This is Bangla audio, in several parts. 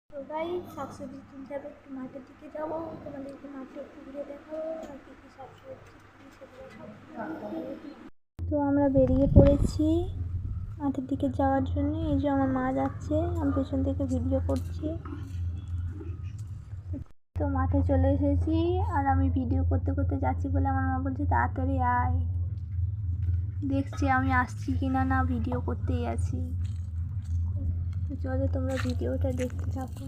তো গাই শাকসবজি কিনতে হবে, একটু মাঠের দিকে যাবো, তোমাদেরকে মাঠে একটু ঘুরে দেখাবো আর কী কী শাকসবজি সেগুলো সব। তো আমরা বেরিয়ে পড়েছি মাঠের দিকে যাওয়ার জন্য। এই যে আমার মা যাচ্ছে, আমি পেছন থেকে ভিডিও করছি। তো মাঠে চলে এসেছি আর আমি ভিডিও করতে করতে যাচ্ছি বলে আমার মা বলছে তাড়াতাড়ি আয়। দেখছি আমি আসছি কিনা, না ভিডিও করতেই আছি। তো চলো তোমরা ভিডিওটা দেখতে থাকো।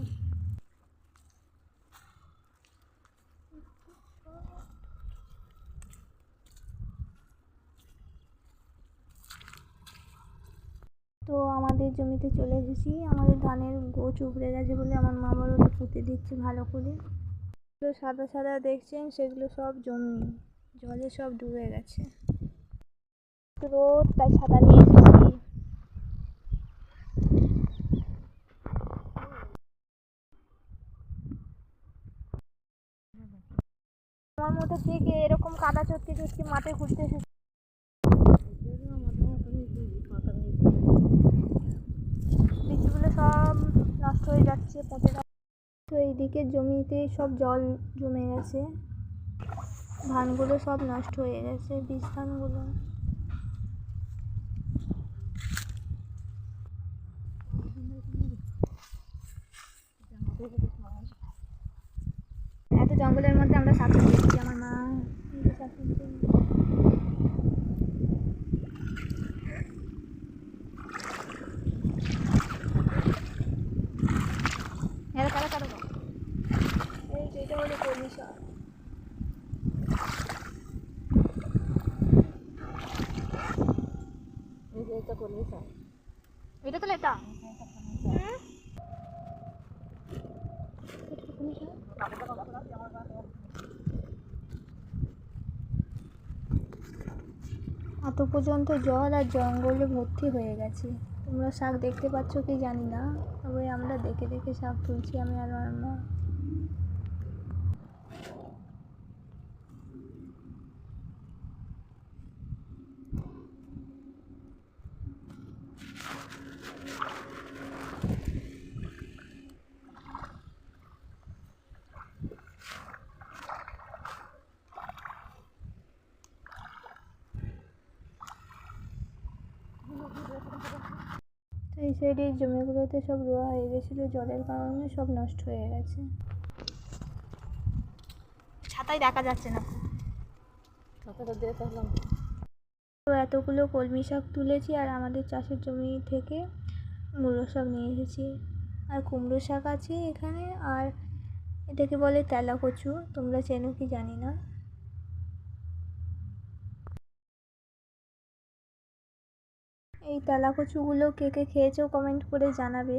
তো আমাদের জমিতে চলে এসেছি। আমাদের ধানের গোছ উবড়ে গেছে বলে আমার মা আবার ওটা পুঁতে দিচ্ছে ভালো করে। যেগুলো সাদা সাদা দেখছেন সেগুলো সব জমি, জলে সব ডুবে গেছে। রোদ, তাই ছাতা নিয়ে এসেছি। আমার মতো ঠিক এরকম কাদা চটকে চটকে মাঠে ঘুরতে এসেছে। বীজগুলো সব নষ্ট হয়ে যাচ্ছে, পচে যাচ্ছে। তো এইদিকে জমিতে সব জল জমে গেছে, ধানগুলো সব নষ্ট হয়ে গেছে, বীজ ধানগুলো। এত জঙ্গলের মধ্যে আমরা শাকসবজি দেখছি। আমার মা শাকসবজি এই যেটা হলো কলমি শাক। এটা তো লেটা এত পর্যন্ত জল আর জঙ্গলে ভর্তি হয়ে গেছে। তোমরা শাক দেখতে পাচ্ছ কি জানি না, তবে আমরা দেখে দেখে শাক তুলছি আমি আর আমার মা। তো এই সাইডের জমিগুলোতে সব রোয়া হয়ে গেছিলো, জলের কারণে সব নষ্ট হয়ে গেছে। ছাতায় দেখা যাচ্ছে না। তো এতগুলো কলমি শাক তুলেছি আর আমাদের চাষের জমি থেকে মূলো শাক নিয়ে এসেছি, আর কুমড়ো শাক আছে এখানে, আর এটাকে বলে তেলা কচু, তোমরা চেনো কি জানি না। এই তেলা কচুগুলো কে কে খেয়েছো কমেন্ট করে জানাবে।